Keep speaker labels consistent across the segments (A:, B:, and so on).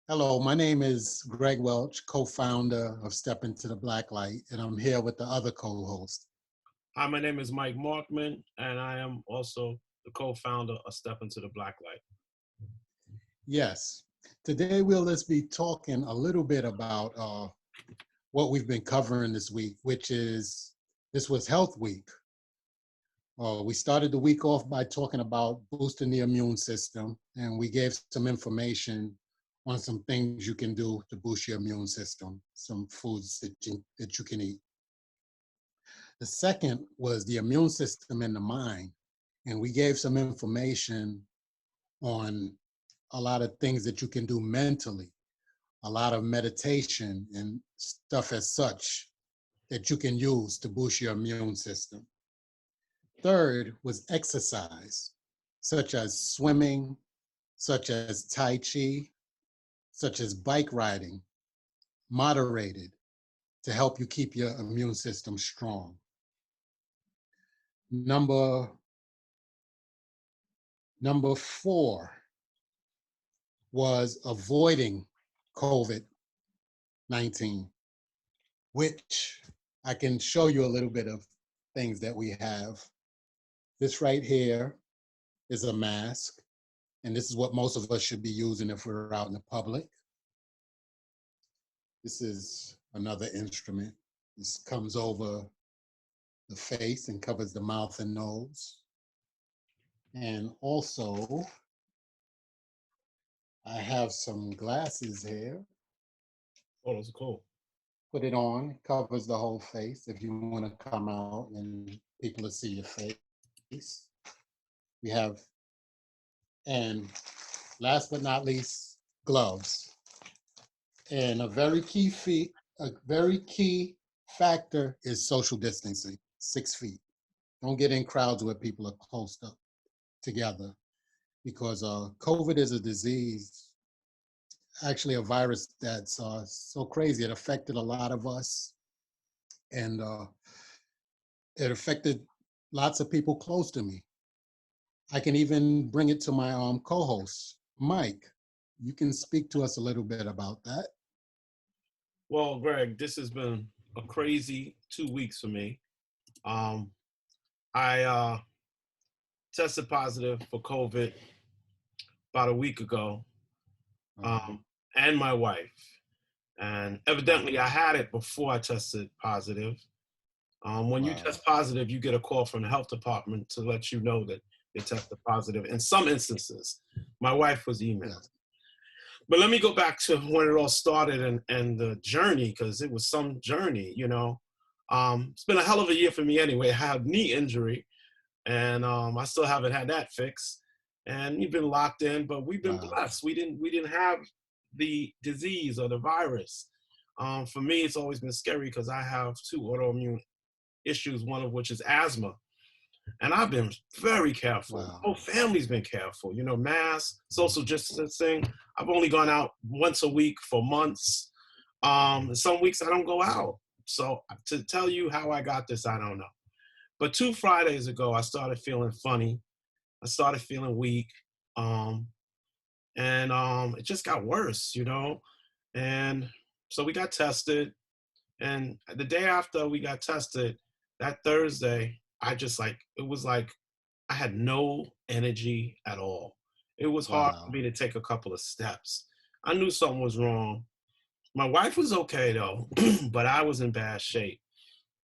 A: Hello, my name is Greg Welch, co-founder of Step Into the Black Light, and I'm here with the other co-host.
B: Hi, my name is Mike Markman, and I am also the co-founder of Step Into the Black Light.
A: Yes, today we'll just be talking a little bit about what we've been covering this week, this was Health Week. We started the week off by talking about boosting the immune system, and we gave some information on some things you can do to boost your immune system, some foods that you can eat. The second was the immune system and the mind. And we gave some information on a lot of things that you can do mentally, a lot of meditation and stuff as such that you can use to boost your immune system. Third was exercise, such as swimming, such as Tai Chi, such as bike riding, moderated to help you keep your immune system strong. Number 4 was avoiding COVID-19, which I can show you a little bit of things that we have. This right here is a mask, and this is what most of us should be using if we're out in the public. This is another instrument. This comes over the face and covers the mouth and nose. And also, I have some glasses here.
B: Oh, those are cool.
A: Put it on, covers the whole face if you want to come out and people to see your face. We have, and last but not least, gloves. And a very key factor is social distancing, 6 feet. Don't get in crowds where people are close up together, because COVID is a disease, actually a virus that's so crazy. It affected a lot of us, and it affected lots of people close to me. I can even bring it to my co-host, Mike. You can speak to us a little bit about that.
B: Well, Greg, this has been a crazy 2 weeks for me. I tested positive for COVID about a week ago, and my wife. And evidently, I had it before I tested positive. When you test positive, you get a call from the health department to let you know that they tested positive. In some instances, my wife was emailed.
A: Yes.
B: But let me go back to when it all started and the journey, because it was some journey, It's been a hell of a year for me anyway. I had a knee injury, and I still haven't had that fixed. And we've been locked in, but we've been blessed. We didn't have the disease or the virus. For me, it's always been scary because I have 2 autoimmune issues, one of which is asthma. And I've been very careful.
A: Wow.
B: The whole family's been careful. Masks, social distancing. I've only gone out once a week for months. Some weeks I don't go out. So to tell you how I got this, I don't know. But 2 Fridays ago, I started feeling funny. I started feeling weak. And it just got worse, And so we got tested. And the day after we got tested, that Thursday, it was like I had no energy at all. It was hard for me to take a couple of steps. I knew something was wrong. My wife was okay though, but I was in bad shape.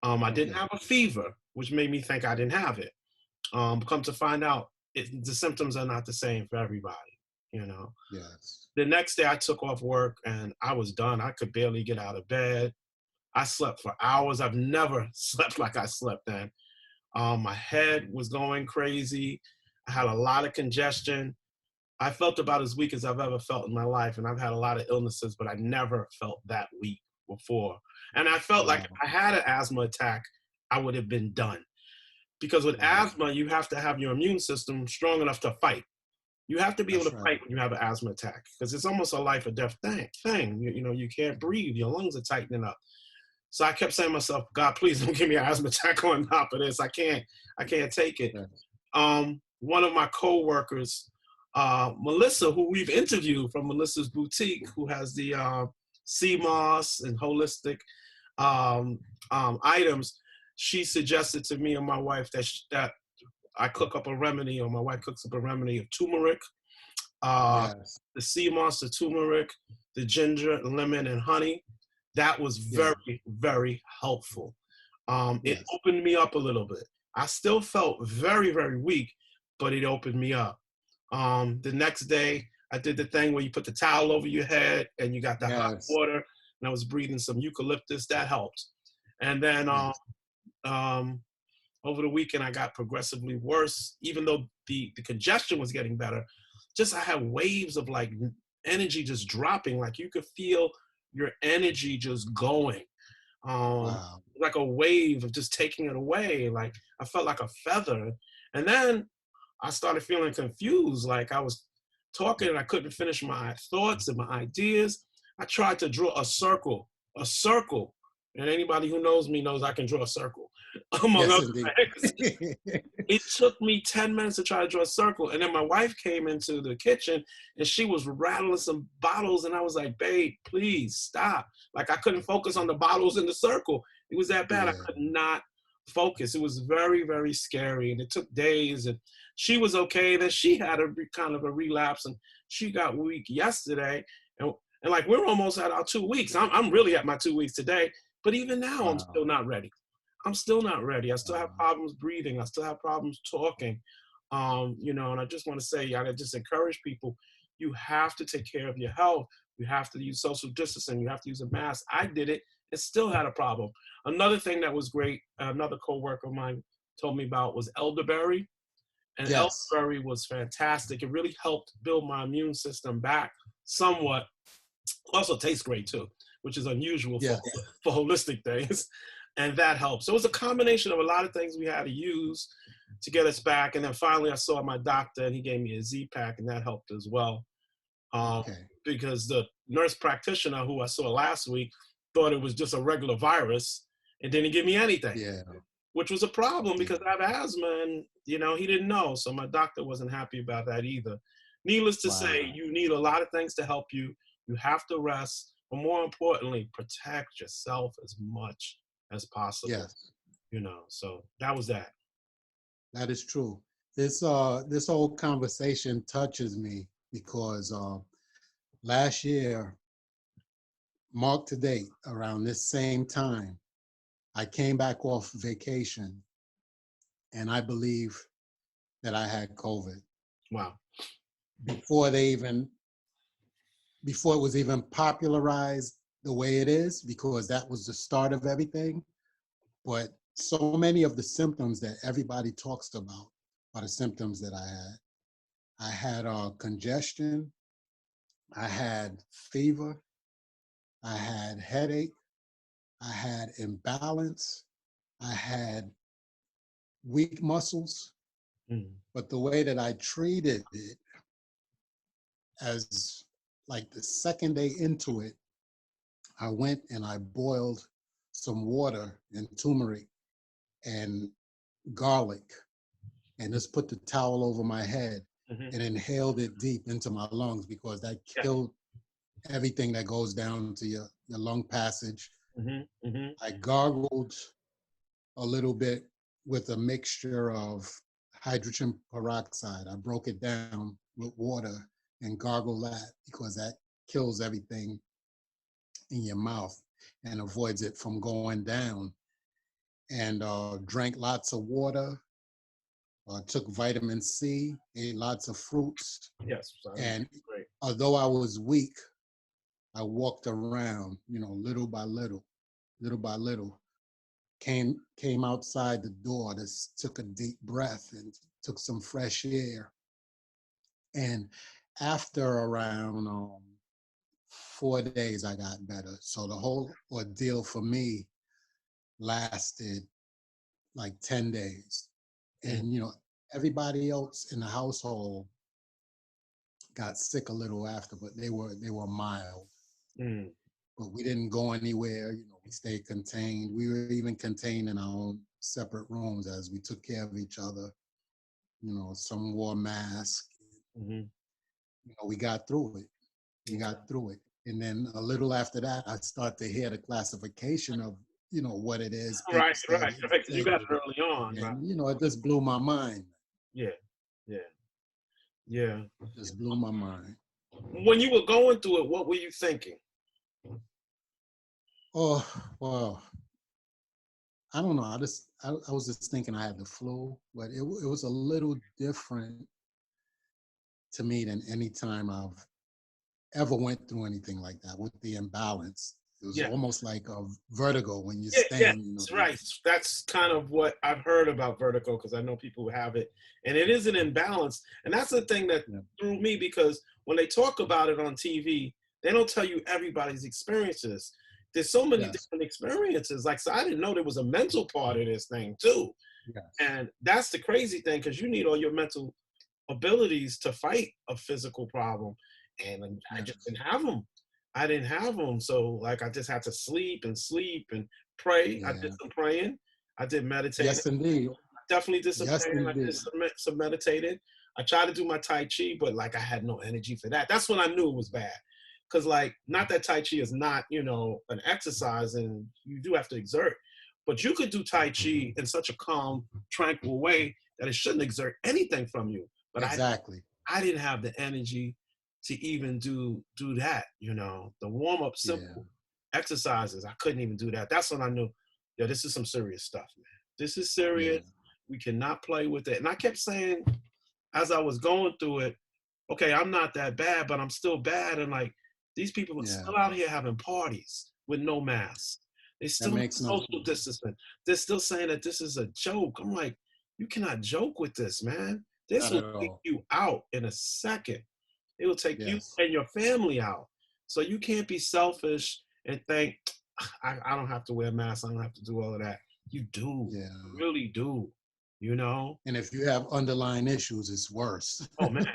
B: I didn't have a fever, which made me think I didn't have it. Come to find out, the symptoms are not the same for everybody,
A: Yes.
B: The next day I took off work and I was done. I could barely get out of bed. I slept for hours. I've never slept like I slept then. My head was going crazy. I had a lot of congestion. I felt about as weak as I've ever felt in my life, and I've had a lot of illnesses, but I never felt that weak before. And I felt like if I had an asthma attack, I would have been done. Because with asthma, you have to have your immune system strong enough to fight. You have to be able to fight when you have an asthma attack, because it's almost a life or death thing. You can't breathe. Your lungs are tightening up. So I kept saying to myself, God, please don't give me an asthma attack on top of this. I can't take it. One of my coworkers Melissa, who we've interviewed from Melissa's Boutique, who has the sea moss and holistic um, items, she suggested to me and my wife that I cook up a remedy, or my wife cooks up a remedy of turmeric,
A: Yes.
B: the sea moss, the turmeric, the ginger, lemon, and honey. That was
A: Yeah.
B: very, very helpful. It
A: Yes.
B: opened me up a little bit. I still felt very, very weak, but it opened me up. The next day, I did the thing where you put the towel over your head and you got the hot
A: Yes.
B: water, and I was breathing some eucalyptus. That helped. And then
A: Yes.
B: um, over the weekend, I got progressively worse, even though the congestion was getting better. Just I had waves of like energy just dropping. Like you could feel your energy just going.
A: Wow.
B: Like a wave of just taking it away. Like I felt like a feather. And then I started feeling confused. Like I was talking and I couldn't finish my thoughts and my ideas. I tried to draw a circle. And anybody who knows me knows I can draw a circle, among
A: Yes,
B: other
A: indeed.
B: things. It took me 10 minutes to try to draw a circle. And then my wife came into the kitchen and she was rattling some bottles. And I was like, babe, please stop. Like I couldn't focus on the bottles in the circle. It was that bad. I
A: Yeah.
B: could not focus. It was very, very scary. And it took days. And she was okay. Then she had a kind of a relapse and she got weak yesterday. And like we're almost at our 2 weeks. I'm really at my 2 weeks today. But even now, I'm
A: Wow.
B: still not ready. I'm still not ready. I still have
A: Wow.
B: problems breathing. I still have problems talking. And I just want to say, I just encourage people, you have to take care of your health. You have to use social distancing. You have to use a mask. I did it and still had a problem. Another thing that was great, another coworker of mine told me about was elderberry. And
A: Yes.
B: elderberry was fantastic. It really helped build my immune system back somewhat. Also tastes great too, which is unusual for
A: Yes.
B: for holistic things, and that helps. So it was a combination of a lot of things we had to use to get us back. And then finally, I saw my doctor, and he gave me a Z pack, and that helped as well. Um,
A: Okay.
B: because the nurse practitioner who I saw last week thought it was just a regular virus and didn't give me anything,
A: Yeah.
B: which was a problem
A: Yeah.
B: because I have asthma, and he didn't know. So my doctor wasn't happy about that either. Needless to say,
A: Wow.
B: you need a lot of things to help you. You have to rest, but more importantly, protect yourself as much as possible.
A: Yes.
B: So that was that.
A: That is true. This whole conversation touches me because last year, marked to date, around this same time, I came back off vacation and I believe that I had COVID
B: Wow.
A: before they even before it was even popularized the way it is, because that was the start of everything. But so many of the symptoms that everybody talks about are the symptoms that I had. I had congestion, I had fever, I had headache, I had imbalance, I had weak muscles.
B: Mm.
A: But the way that I treated it, as like the second day into it, I went and I boiled some water and turmeric and garlic and just put the towel over my head
B: Hmm.
A: and inhaled it deep into my lungs, because that
B: Yeah.
A: killed everything that goes down to your lung passage.
B: Hmm. Hmm.
A: I gargled a little bit with a mixture of hydrogen peroxide. I broke it down with water and gargled that, because that kills everything in your mouth and avoids it from going down. And drank lots of water, took vitamin C, ate lots of fruits.
B: Yes. So
A: And
B: great.
A: although I was weak, I walked around, little by little by little, came outside the door, just took a deep breath and took some fresh air. And after around 4 days, I got better. So the whole ordeal for me lasted like 10 days.
B: Mhm.
A: And, everybody else in the household got sick a little after, but they were mild.
B: Mm.
A: But we didn't go anywhere. We stayed contained. We were even contained in our own separate rooms as we took care of each other. Some wore masks.
B: Hmm.
A: we got through it. We got through it. And then a little after that, I start to hear the classification of, what it is. People
B: Right, right,
A: started
B: right. 'Cause you got it
A: saying,
B: early on, right?
A: and, it just blew my mind.
B: Yeah, yeah, yeah.
A: Just blew my mind.
B: When you were going through it, what were you thinking?
A: Oh, well, I don't know. I was just thinking I had the flu, but it was a little different to me than any time I've ever went through anything like that with the imbalance. It was
B: Yeah.
A: almost like a vertigo when you
B: Yeah, yeah,
A: stand,
B: that's right. That's kind of what I've heard about vertigo because I know people who have it, and it is an imbalance. And that's the thing that
A: Yeah.
B: threw me because when they talk about it on TV, they don't tell you everybody's experiences. There's so many
A: Yes.
B: different experiences. Like, so I didn't know there was a mental part of this thing too.
A: Yes.
B: And that's the crazy thing because you need all your mental abilities to fight a physical problem, and I just
A: Yes.
B: didn't have them. I didn't have them, so like I just had to sleep and pray. I did
A: Yeah.
B: some praying. I did meditating.
A: Yes, indeed.
B: Definitely did some
A: Yes,
B: praying. I did
A: indeed.
B: some meditating. I tried to do my Tai Chi, but like I had no energy for that. That's when I knew it was bad. Cause like not that Tai Chi is not, an exercise and you do have to exert, but you could do Tai Chi in such a calm, tranquil way that it shouldn't exert anything from you. But
A: Exactly.
B: I didn't have the energy to even do that, the warm up
A: Yeah.
B: simple exercises. I couldn't even do that. That's when I knew, yeah, this is some serious stuff, man. This is serious.
A: Yeah.
B: We cannot play with it. And I kept saying as I was going through it, okay, I'm not that bad, but I'm still bad. And like these people are
A: Yeah.
B: still out here having parties with no masks. They
A: That
B: still not
A: makes no
B: social distancing. They're still saying that this is a joke. I'm like, you cannot joke with this, man. This
A: not
B: will
A: at
B: take
A: all.
B: you out in a second. It will take you
A: Yes.
B: and your family out. So you can't be selfish and think, I don't have to wear masks. I don't have to do all of that. You do.
A: Yeah.
B: You really do. You know?
A: And if you have underlying issues, it's worse.
B: Oh, man.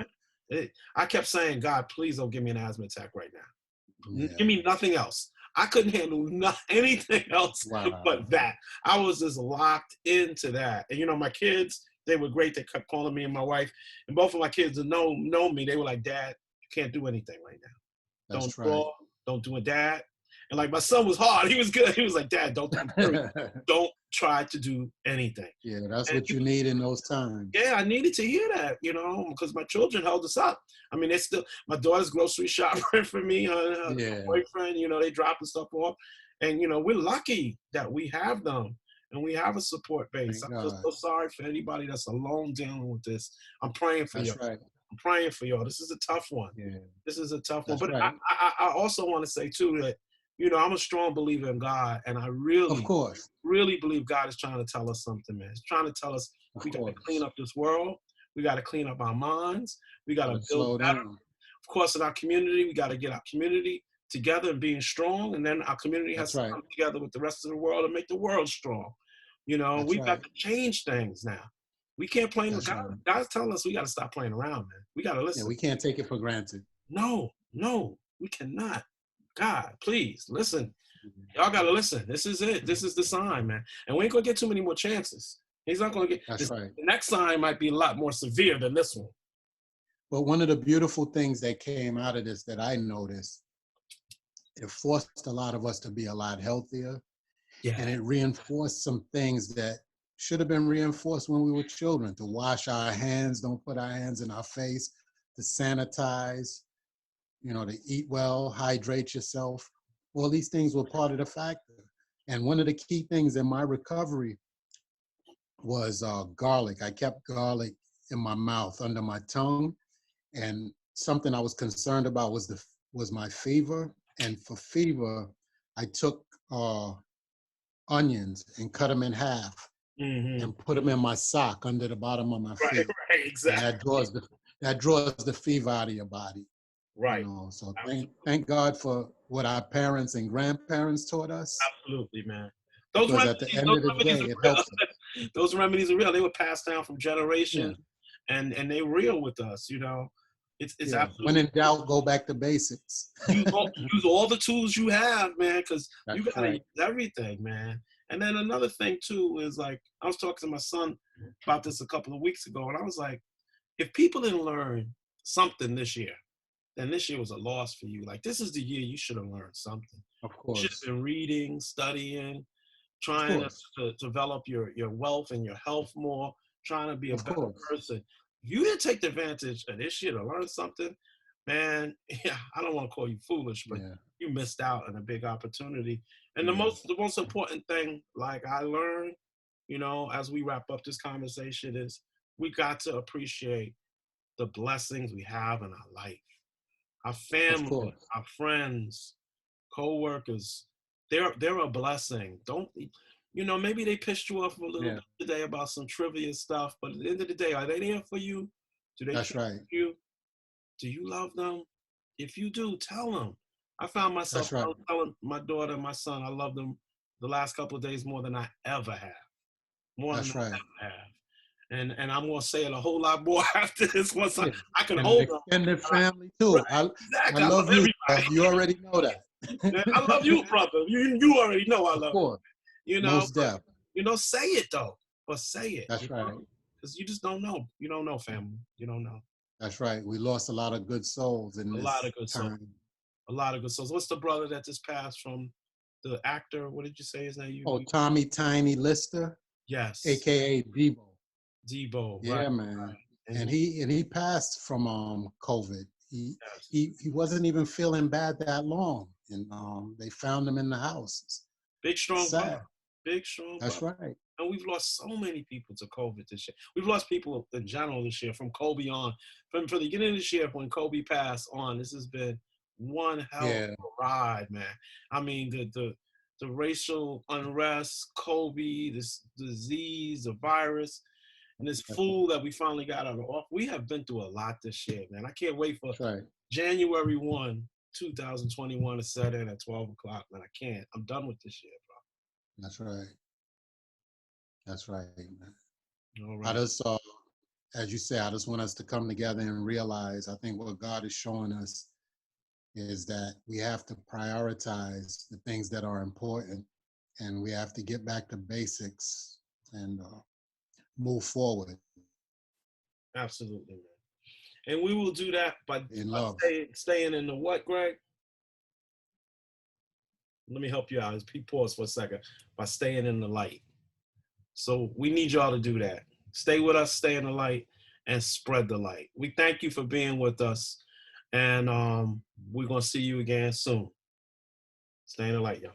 B: I kept saying, God, please don't give me an asthma attack right now.
A: Yeah.
B: Give me nothing else. I couldn't handle anything else
A: Wow.
B: but that. I was just locked into that. And my kids, they were great. They kept calling me and my wife. And both of my kids that know me, they were like, Dad, you can't do anything right now. Don't
A: That's right.
B: draw. Don't do a dad. And like my son was hard. He was good. He was like, Dad, don't don't try to do anything.
A: Yeah, that's
B: And
A: what you need in those times.
B: yeah, I needed to hear that, because my children held us up. I mean, they still, my daughter's grocery shopping for me, her
A: Yeah.
B: boyfriend, they dropping stuff off. And, we're lucky that we have them and we have a support base.
A: Thank
B: I feel
A: God.
B: so sorry for anybody that's alone dealing with this. I'm praying for you.
A: That's right.
B: I'm praying for y'all. This is a tough one.
A: Yeah.
B: This is a tough one.
A: That's
B: But I,
A: right.
B: I, I also want to say, too, that, I'm a strong believer in God. And I
A: Of
B: really,
A: course.
B: really believe God is trying to tell us something, man. He's trying to tell us
A: Of
B: we got to
A: course.
B: clean up this world. We got to clean up our minds. We got to
A: Gotta
B: build
A: slow
B: better.
A: down.
B: Of course, in our community, we got to get our community together and being strong. And then our community has
A: That's
B: to
A: right.
B: come together with the rest of the world and make the world strong.
A: That's
B: We've got
A: right.
B: to change things now. We can't play with
A: That's
B: God.
A: right.
B: God's telling us we got to stop playing around, man. We got to
A: Yeah,
B: listen.
A: we can't take it for granted.
B: No, we cannot. God, please listen. Y'all gotta listen. This is it. This is the sign, man. And we ain't gonna get too many more chances. He's not gonna get
A: That's
B: this.
A: right.
B: The next sign might be a lot more severe than this one.
A: But one of the beautiful things that came out of this that I noticed, it forced a lot of us to be a lot healthier, and
B: Yeah.
A: it reinforced some things that should have been reinforced when we were children: to wash our hands, don't put our hands in our face, to sanitize, to eat well, hydrate yourself. All these things were part of the factor. And one of the key things in my recovery was garlic. I kept garlic in my mouth, under my tongue, and something I was concerned about was my fever. And for fever, I took onions and cut them in half
B: Mm-hmm.
A: and put them in my sock under the bottom of my
B: Right.
A: feet,
B: Right.
A: and
B: Exactly.
A: that draws the fever out of your body.
B: Right.
A: So
B: Absolutely.
A: thank God for what our parents and grandparents taught us,
B: Absolutely, man. Those
A: because at the
B: remedies.
A: end
B: Those
A: of the
B: remedies
A: day,
B: are
A: it
B: real.
A: helps us.
B: Those remedies are real. They were passed down from
A: Yeah,
B: generation, and they real with us. It's
A: yeah. When
B: absolutely.
A: in doubt, go back to basics.
B: Use all the tools you have, man, because you
A: That's
B: gotta
A: right.
B: use everything, man. And then another thing too is like I was talking to my son about this a couple of weeks ago, and I was like, if people didn't learn something this year, then this year was a loss for you. Like, this is the year you should have learned something.
A: Of
B: You should
A: course.
B: have been reading, studying,
A: Of
B: trying
A: course.
B: to develop your wealth and your health more, trying to be a
A: Of
B: better
A: course.
B: person. If you didn't take advantage of this year to learn something, man, yeah, I don't want to call you foolish, but
A: Yeah.
B: you missed out on a big opportunity. And
A: Yeah.
B: the most important thing, like I learned, as we wrap up this conversation, is we got to appreciate the blessings we have in our life. Our
A: Of
B: family,
A: course.
B: our friends, co-workers, they're a blessing. Don't maybe they pissed you off a little
A: Yeah.
B: bit today about some trivia stuff, but at the end of the day, are they there for you? Do they
A: That's
B: care
A: right.
B: for you? Do you love them? If you do, tell them. I found myself
A: That's right.
B: telling my daughter and my son I love them the last couple of days more than I ever have. More than
A: That's right.
B: I ever have. And I'm gonna say it a whole lot more after this once
A: Yeah.
B: I can
A: And an
B: hold them.
A: extended family
B: Right,
A: too. I
B: exactly. I love
A: love you.
B: everybody.
A: You already know that.
B: Man, I love you, brother. You already know I
A: Of
B: love
A: course.
B: you.
A: Most
B: But
A: deaf.
B: say it though. But say it.
A: That's right.
B: Because you just don't know. You don't know, family. You don't know.
A: That's right. We lost a lot of good souls in
B: A lot
A: this
B: of good souls.
A: time.
B: A lot of good souls. What's the brother that just passed from the actor? What did you say his name?
A: Oh, Tommy Tiny Lister,
B: Yes.
A: aka Debo.
B: Debo.
A: Yeah,
B: Right.
A: man.
B: And
A: And he passed from COVID.
B: yes.
A: He wasn't even feeling bad that long, and they found him in the house.
B: Big strong brother.
A: Sad.
B: Big strong
A: That's
B: brother.
A: right.
B: And we've lost so many people to COVID this year. We've lost people in general this year, from Kobe on. From the beginning of this year, when Kobe passed on, this has been one hell of
A: Yeah.
B: a ride, man. I mean, the racial unrest, Kobe, this disease, the virus, and this fool that we finally got out of office. We have been through a lot this year, man. I can't wait for
A: That's right.
B: January 1, 2021 to set in at 12 o'clock, man. I can't. I'm done with this year,
A: That's right. That's right, man.
B: bro. All
A: I
B: right.
A: just, as you say, I just want us to come together and realize, I think what God is showing us is that we have to prioritize the things that are important, and we have to get back to basics and move forward
B: Absolutely, man. And we will do that by
A: in love.
B: staying in the what, Greg? Let me help you out. Just pause for a second. By staying in the light. So we need y'all to do that. Stay with us, stay in the light, and spread the light. We thank you for being with us. And we're going to see you again soon. Stay in the light, y'all.